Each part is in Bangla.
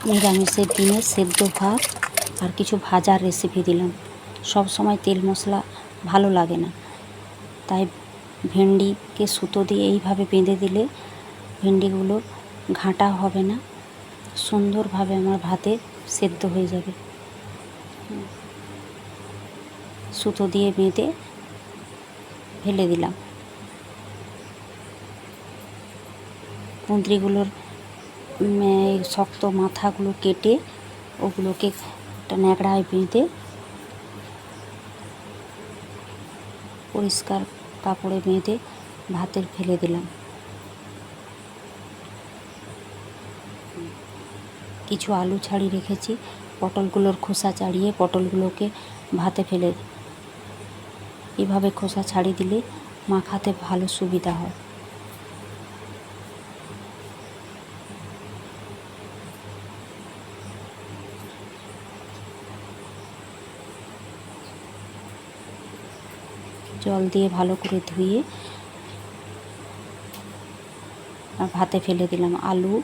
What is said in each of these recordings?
নিরামিষের দিনে সেদ্ধ ভাত আর কিছু ভাজার রেসিপি দিলাম। সব সময় তেল মশলা ভালো লাগে না, তাই ভেন্ডিকে সুতো দিয়ে এইভাবে বেঁধে দিলে ভেন্ডিগুলো ঘাঁটা হবে না, সুন্দরভাবে আমার ভাতে সেদ্ধ হয়ে যাবে। সুতো দিয়ে বেঁধে ফেলে দিলাম। কুঁদরিগুলোর শক্ত মাথাগুলো কেটে ওগুলোকে একটা ন্যাকড়ায় বেঁধে পরিষ্কার কাপড়ে বেঁধে ভাতে ফেলে দিলাম। কিছু আলু ছাড়িয়ে রেখেছি, পটলগুলোর খোসা ছাড়িয়ে পটলগুলোকে ভাতে ফেলে এভাবে খোসা ছাড়িয়ে দিলে মাখাতে ভালো সুবিধা হয়। জল দিয়ে ভালো করে ধুয়ে আর ভাতে ফেলে দিলাম। আলু,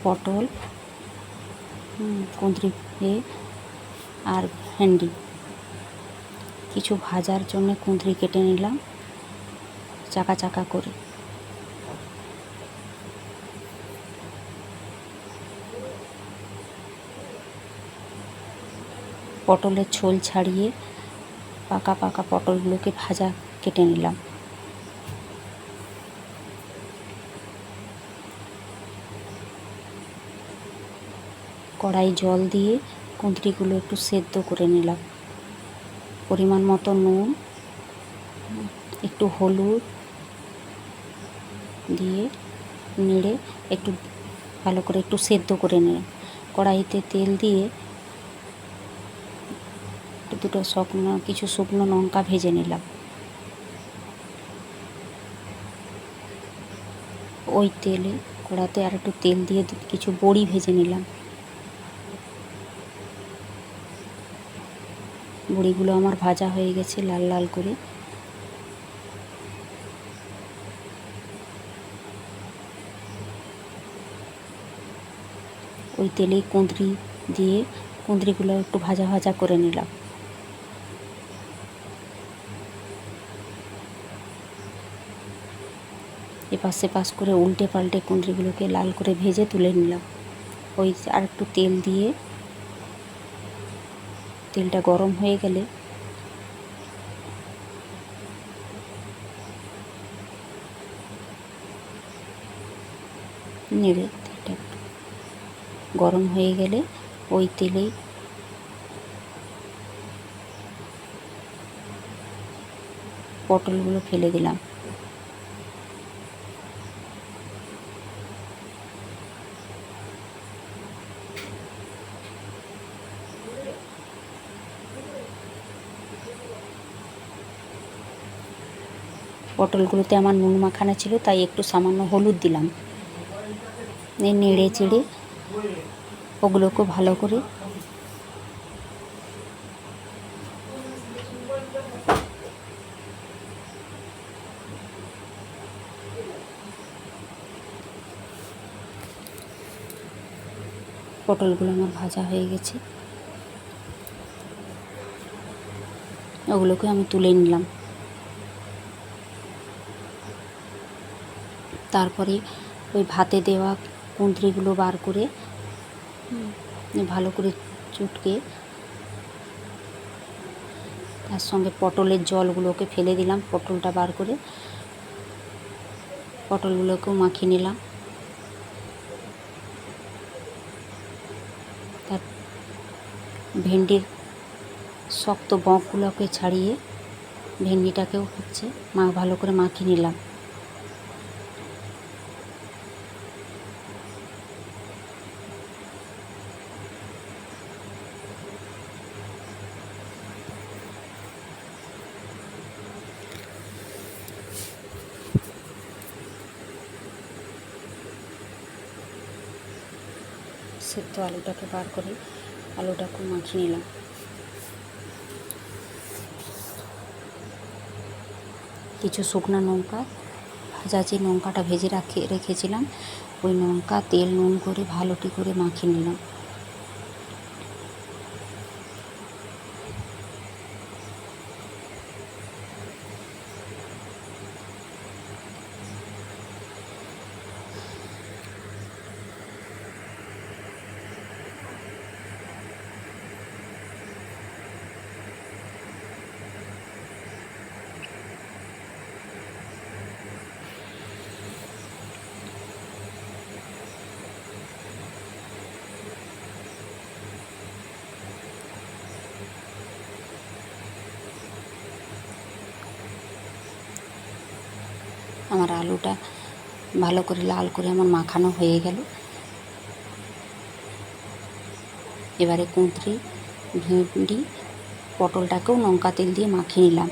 পটল, কুঁদরি আর ভেন্ডি। কিছু ভাজার জন্য কুঁদরি কেটে নিলাম চাকা চাকা করে। পটলের ছোল ছাড়িয়ে পাকা পাকা পটলগুলোকে ভাজা কেটে নিলাম। কড়াই জল দিয়ে কুঁদরিগুলো একটু সেদ্ধ করে নিলাম। পরিমাণ মতো নুন, একটু হলুদ দিয়ে নেড়ে একটু ভালো করে একটু সেদ্ধ করে নিলাম। কড়াইতে তেল দিয়ে কিছু শুকনো লঙ্কা ভেজে নিলাম। ওই তেলে কড়াতে আর একটু তেল দিয়ে কিছু বড়ি ভেজে নিলাম। বড়িগুলো আমার ভাজা হয়ে গেছে লাল লাল করে। ওই তেলেই কুঁদরি দিয়ে কুঁদরিগুলো একটু ভাজা ভাজা করে নিলাম। এপাশ সেপাশ করে উল্টে পাল্টে কুঁদরিগুলোকে লাল করে ভেজে তুলে নিলাম। ওই আর একটু তেল দিয়ে তেলটা গরম হয়ে গেলে নেড়ে তেলটা গরম হয়ে গেলে ওই তেলেই পটলগুলো ফেলে দিলাম। পটলগুলোতে আমার নুন মাখানো ছিল, তাই একটু সামান্য হলুদ দিলাম। নেড়ে চেড়ে ওগুলোকে ভালো করে পটলগুলো আমার ভাজা হয়ে গেছে, ওগুলোকে আমি তুলে নিলাম। তারপরে ওই ভাতে দেওয়া কুঁদরিগুলো বার করে ভালো করে চটকে তার সঙ্গে পটলের জলগুলোকে ফেলে দিলাম। পটলটা বার করে পটলগুলোকেও মাখিয়ে নিলাম। তার ভেন্ডির শক্ত বকগুলোকে ছাড়িয়ে ভেন্ডিটাকেও ভালো করে মাখিয়ে নিলাম। সেদ্ধ আলুটাকে বার করে আলুটাকে মাখিয়ে নিলাম। কিছু শুকনো লঙ্কা, ভাজা যে লঙ্কাটা ভেজে রেখেছিলাম ওই লঙ্কা তেল নুন করে ভালোটি করে মাখিয়ে নিলাম। আমার আলুটা ভালো করে লাল করে আমার মাখানো হয়ে গেল। এবারে কুঁদরি, ভেন্ডি, পটলটাকেও লঙ্কা তেল দিয়ে মাখিয়ে নিলাম।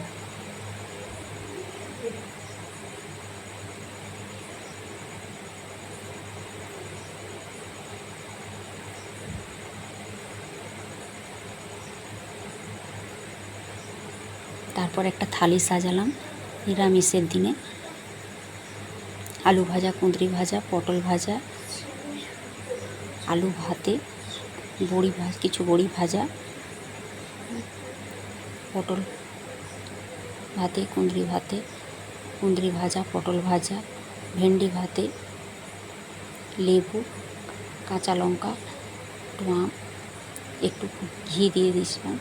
তারপর একটা থালি সাজালাম নিরামিষের দিনে। আলু ভাজা, কুঁদরি ভাজা, পটল ভাজা, আলু ভাতে, কিছু বড়ি ভাজা, পটল ভাতে, কুঁদরি ভাজা, পটল ভাজা, ভেন্ডি ভাতে, লেবু, কাঁচা লঙ্কা, একটু ঘি দিয়ে দিয়েছিলাম।